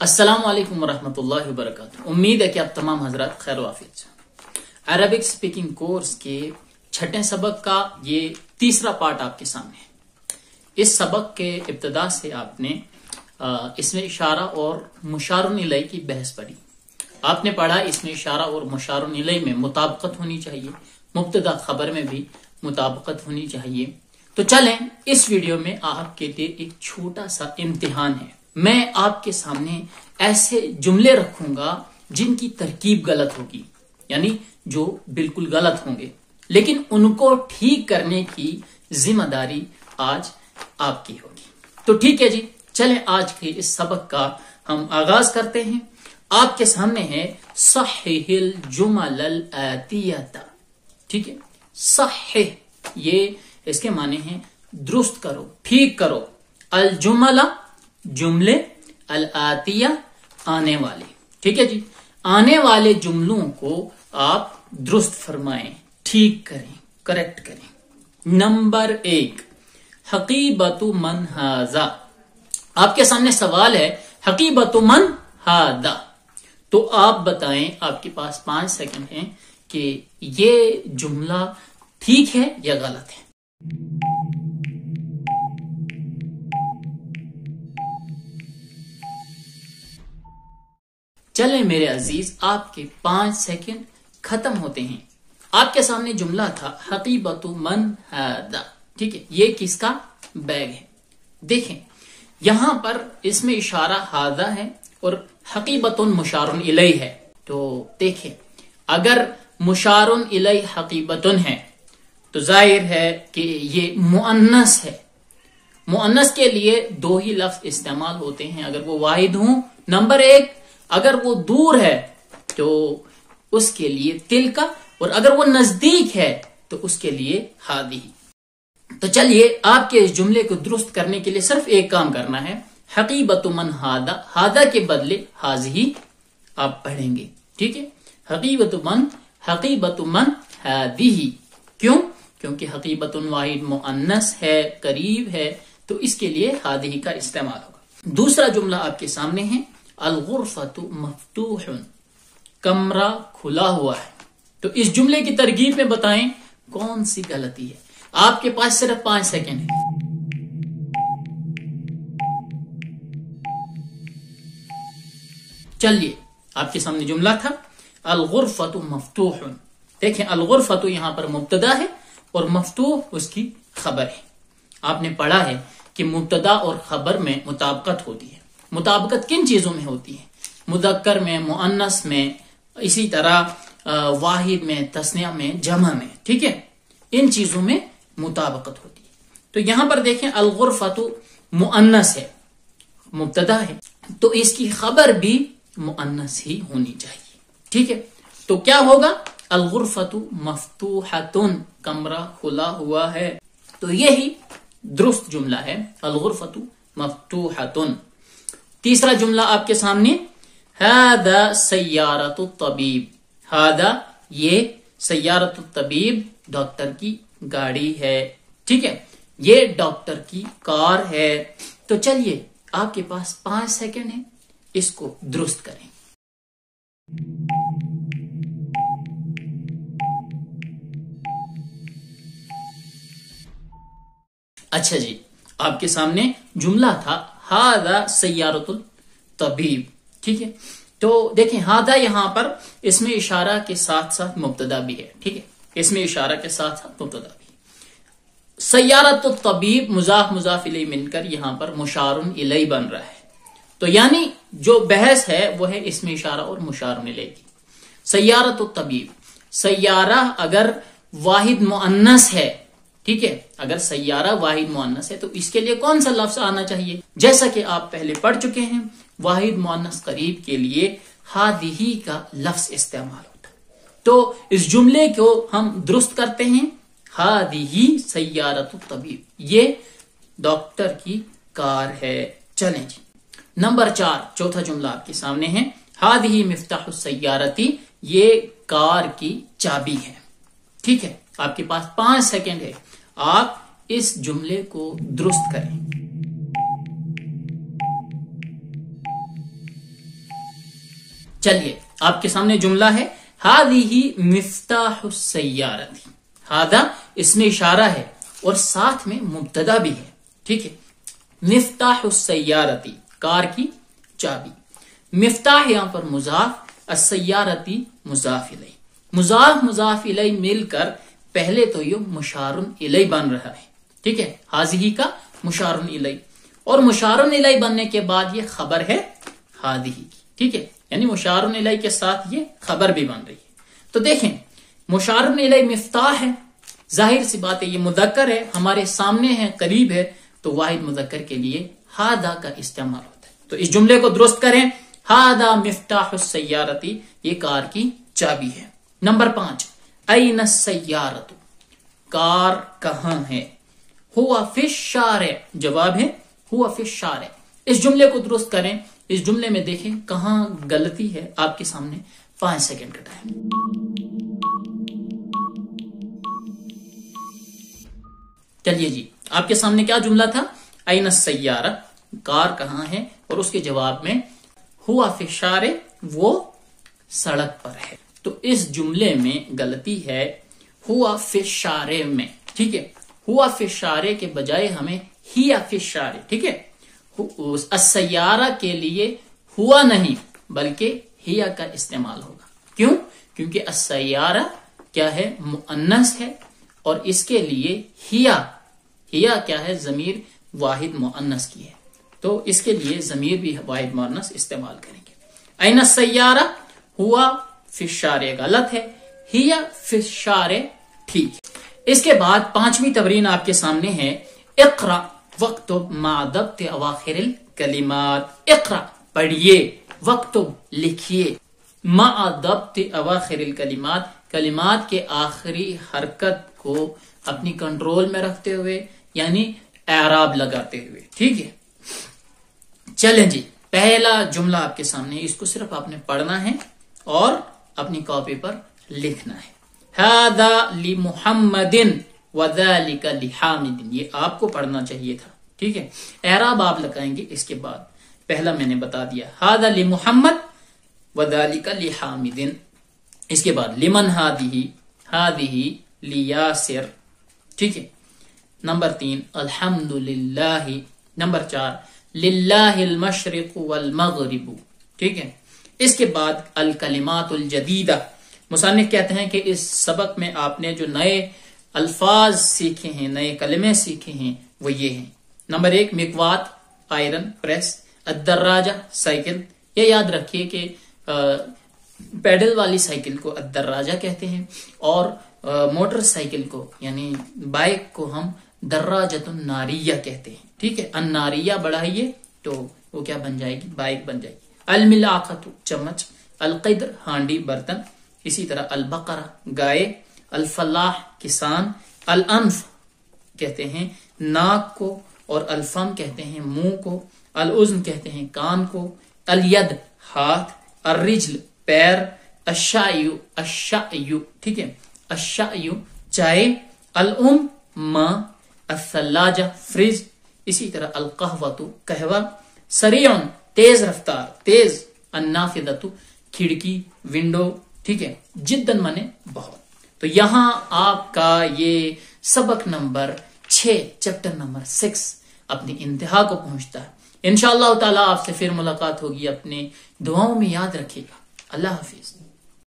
अस्सलाम वालेकुम वरहमतुल्लाहि वबरकातुहू। उम्मीद है कि आप तमाम हजरात खैर वाफियत से। अरबिक स्पीकिंग कोर्स के छठे सबक का ये तीसरा पार्ट आपके सामने है। इस सबक के इब्तिदा से आपने इसमें इशारा और मुशारुन इलैहि की बहस पढ़ी। आपने पढ़ा इसमें इशारा और मुशारुन इलैहि में मुताबकत होनी चाहिए, मुब्तदा खबर में भी मुताबकत होनी चाहिए। तो चलें, इस वीडियो में आपके लिए एक छोटा सा इम्तिहान है। मैं आपके सामने ऐसे जुमले रखूंगा जिनकी तरकीब गलत होगी, यानी जो बिल्कुल गलत होंगे, लेकिन उनको ठीक करने की जिम्मेदारी आज आपकी होगी। तो ठीक है जी, चलें आज के इस सबक का हम आगाज करते हैं। आपके सामने है सहीहिल जुमलल आतियता। ठीक है, सहीह ये इसके माने हैं दुरुस्त करो, ठीक करो। अल जुमला जुमले, अल आतिया आने वाले। ठीक है जी, आने वाले जुमलों को आप दुरुस्त फरमाएं, ठीक करें, करेक्ट करें। नंबर 1, हकीबतु मन हाजा। आपके सामने सवाल है हकीबतु मन हादा, तो आप बताएं, आपके पास 5 सेकंड हैं कि ये जुमला ठीक है या गलत है। चले मेरे अजीज, आपके 5 सेकंड खत्म होते हैं। आपके सामने जुमला था हकीबतु मन हादा। ठीक है, ये किसका बैग है। देखें यहां पर इसमें इशारा हादा है और हकीबतुन मुशारुन इलैहि है। तो देखें, अगर मुशारुन इलैहि हकीबतुन है तो जाहिर है कि ये मुअन्नस है। मुअन्नस के लिए 2 ही लफ्ज इस्तेमाल होते हैं अगर वो वाहिद हों। नंबर 1, अगर वो दूर है तो उसके लिए तिलका, और अगर वो नजदीक है तो उसके लिए हादी। तो चलिए, आपके इस जुमले को दुरुस्त करने के लिए सिर्फ एक काम करना है। हकीबतु मन हादा, हादा के बदले हाज़िही आप पढ़ेंगे। ठीक है, हकीबतु मन हादिही। क्यों? क्योंकि हकीबतुन वाहिद मुअन्नस है, करीब है, तो इसके लिए हादिही का इस्तेमाल होगा। दूसरा जुमला आपके सामने है अल गुरफतु मफ्तूहुन, कमरा खुला हुआ है। तो इस जुमले की तरकीब में बताएं कौन सी गलती है। आपके पास सिर्फ 5 सेकंड है। चलिए, आपके सामने जुमला था अल गुरफतु मफ्तूहुन। देखें, अल गुरफतु यहां पर मुब्तदा है और मफ्तूह उसकी खबर है। आपने पढ़ा है कि मुब्तदा और खबर में मुताबकत होती है। मुताबकत किन चीजों में होती है? मुदक्कर में, मुअन्नस में, इसी तरह वाहिद में, तस्निया में, जमा में। ठीक है, इन चीजों में मुताबकत होती है। तो यहां पर देखें अल गुरफतु मुअन्नस है, मुब्तदा है, तो इसकी खबर भी मुअन्नस ही होनी चाहिए। ठीक है, तो क्या होगा? अल गुरफतु मफ्तूहतुन, कमरा खुला हुआ है। तो यही दुरुस्त जुमला है, अल गुरफतु मफ्तूहतुन। तीसरा जुमला आपके सामने, हादा सय्यारतु तबीब। हादा ये सय्यारतु तबीब डॉक्टर की गाड़ी है। ठीक है, ये डॉक्टर की कार है। तो चलिए, आपके पास 5 सेकंड है, इसको दुरुस्त करें। अच्छा जी, आपके सामने जुमला था हादा सय्यारतुल तबीब। ठीक है, तो देखें हादा यहां पर इसमें इशारा के साथ साथ मुब्तदा भी है। ठीक है, इसमें इशारा के साथ साथ मुब्तदा भी। सय्यारतुल तबीब मुजाफ मुजाफ इलैहि मिलकर यहां पर मुशारुन इलैहि बन रहा है। तो यानी जो बहस है वो है इसमें इशारा और मुशारुन इलैहि की। सय्यारतुल तबीब, सय्यारा अगर वाहिद मुअन्नस है, ठीक है, अगर सय्यारा वाहिद मुअन्नस है तो इसके लिए कौन सा लफ्ज आना चाहिए? जैसा कि आप पहले पढ़ चुके हैं, वाहिद मुअन्नस करीब के लिए हादिही का लफ्ज इस्तेमाल होता है। तो इस जुमले को हम दुरुस्त करते हैं, हादिही सय्यारतु तबीब, ये डॉक्टर की कार है। चलें जी, नंबर 4, चौथा जुमला आपके सामने है, हादिही मिफ्ताहु सय्यारती, ये कार की चाबी है। ठीक है, आपके पास 5 सेकंड है, आप इस जुमले को दुरुस्त करें। چلیے آپ کے سامنے جملہ ہے ہذہ مفتاح السیارۃ، ہذا اس میں اشارہ ہے اور ساتھ میں مبتدا بھی ہے، ٹھیک ہے. مفتاح السیارۃ کار کی چابی، مفتاح یہاں پر مضاف، السیارۃ مضاف الیہ، مضاف مضاف الیہ مل کر پہلے تو یہ مشار الیہ بن رہا ہے، ٹھیک ہے، ہذہ کا مشار الیہ، اور مشار الیہ بننے کے بعد یہ خبر ہے ہذہ کی، ٹھیک ہے، یعنی مشار الیہ کے ساتھ یہ خبر بھی بن رہی ہے. تو دیکھیں مشار الیہ مفتاح ہے، ظاہر سی بات ہے یہ مذکر ہے، ہمارے سامنے ہے، قریب ہے، تو واحد مذکر کے لیے ہذا کا استعمال ہوتا ہے. تو اس جملے کو درست کریں، ہذا مفتاح السیارۃ، یہ کار کی چابی ہے. نمبر 5 این السیارۃ، کار کہاں ہے؟ ہوا فی الشارع، جواب ہے ہوا فی الشارع. اس جملے کو درست کریں، اس جملے میں دیکھیں کہاں غلطی ہے. آپ کے سامنے 5 سیکنڈ کا ٹائم. چلیے جی، آپ کے سامنے کیا جملہ تھا؟ این السیارہ، کار کہاں ہے، اور اس کے جواب میں ہوا فی الشارع، وہ سڑک پر ہے. تو اس جملے میں غلطی ہے ہوا فی الشارع میں، ٹھیک ہے، ہوا فی الشارع کے بجائے ہمیں ہیا فی الشارع، ٹھیک ہے. السیارہ کے لیے ہوا نہیں بلکہ ہیا کا استعمال ہوگا. کیوں؟ کیونکہ السیارہ کیا ہے؟ مؤنث ہے، اور اس کے لیے ہیا کیا ہے؟ ضمیر واحد مؤنث کی ہے، تو اس کے لیے ضمیر بھی واحد مؤنث استعمال کریں گے. این السیارہ ہوا فی الشارع غلط ہے، ہیا فی الشارع ٹھیک ہے. اس کے بعد 5ویں تمرین آپ کے سامنے ہے، اقرا واکتب مع ضبط اواخر الکلمات. اقرا پڑھیے، واکتب لکھیے، مع ضبط اواخر الکلمات کلمات کے آخری حرکت کو اپنی کنٹرول میں رکھتے ہوئے، یعنی اعراب لگاتے ہوئے، ٹھیک ہے. چلیں جی، پہلا جملہ آپ کے سامنے، اس کو صرف آپ نے پڑھنا ہے اور اپنی کاپی پر لکھنا ہے. ھذا لمحمد وذلک لحامد، یہ آپ کو پڑھنا چاہیے تھا، ٹھیک ہے. اعراب آپ لگائیں گے اس کے بعد. پہلا میں نے بتا دیا، ھذا لمحمد وذلک لحامد. اس کے بعد لمن ھذہ لیاسر، ٹھیک ہے. نمبر 3 الحمدللہ. نمبر 4 للہ المشرق والمغرب، ٹھیک ہے. اس کے بعد الکلمات الجدیدہ. مصنف کہتے ہیں کہ اس سبق میں آپ نے جو نئے الفاظ سیکھے ہیں، نئے کلمے سیکھے ہیں، وہ یہ ہیں. نمبر 1 مکوات، آئرن، پریس. الدراجہ، سائیکل. یہ یاد رکھیے کہ پیڈل والی سائیکل کو الدراجہ کہتے ہیں، اور موٹر سائیکل کو یعنی بائک کو ہم دراجۃ الناریہ کہتے ہیں، ٹھیک ہے. الناریہ بڑھائیے تو وہ کیا بن جائے گی؟ بائک بن جائے گی. الملاقۃ، چمچ. القدر، ہانڈی، برتن. اسی طرح البقرہ، گائے. الفلاح، کسان. الانف کہتے ہیں ناک کو، اور الفم کہتے ہیں منہ کو. الاذن کہتے ہیں کان کو. الید، ہاتھ. الرجل، پیر. الشعی، ٹھیک ہے، الشعی چائے. الام، ماں. الثلاجہ، فریج. اسی طرح القہوۃ، قہوہ. سریع، تیز رفتار، تیز. النافذۃ، کھڑکی، ونڈو، ٹھیک ہے. جداً منے بہت. تو یہاں آپ کا یہ سبق نمبر 6، چیپٹر نمبر 6 اپنی انتہا کو پہنچتا ہے. انشاءاللہ تعالی آپ سے پھر ملاقات ہوگی. اپنے دعاؤں میں یاد رکھیے گا. اللہ حافظ.